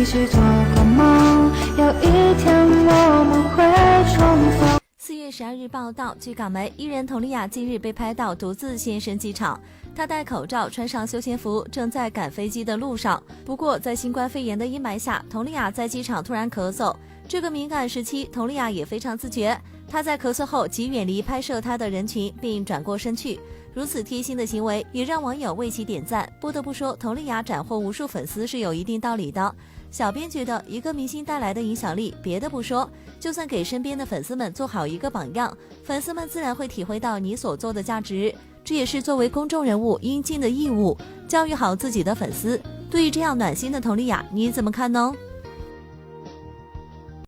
一起做过梦，有一天我们会重逢。4月12日报道，据港媒，艺人佟丽娅近日被拍到独自现身机场，她戴口罩，穿上休闲服，正在赶飞机的路上。不过，在新冠肺炎的阴霾下，佟丽娅在机场突然咳嗽。这个敏感时期，佟丽娅也非常自觉，她在咳嗽后即远离拍摄她的人群，并转过身去。如此贴心的行为，也让网友为其点赞。不得不说，佟丽娅斩获无数粉丝是有一定道理的。小编觉得，一个明星带来的影响力，别的不说，就算给身边的粉丝们做好一个榜样，粉丝们自然会体会到你所做的价值。这也是作为公众人物应尽的义务，教育好自己的粉丝。对于这样暖心的佟丽娅，你怎么看呢？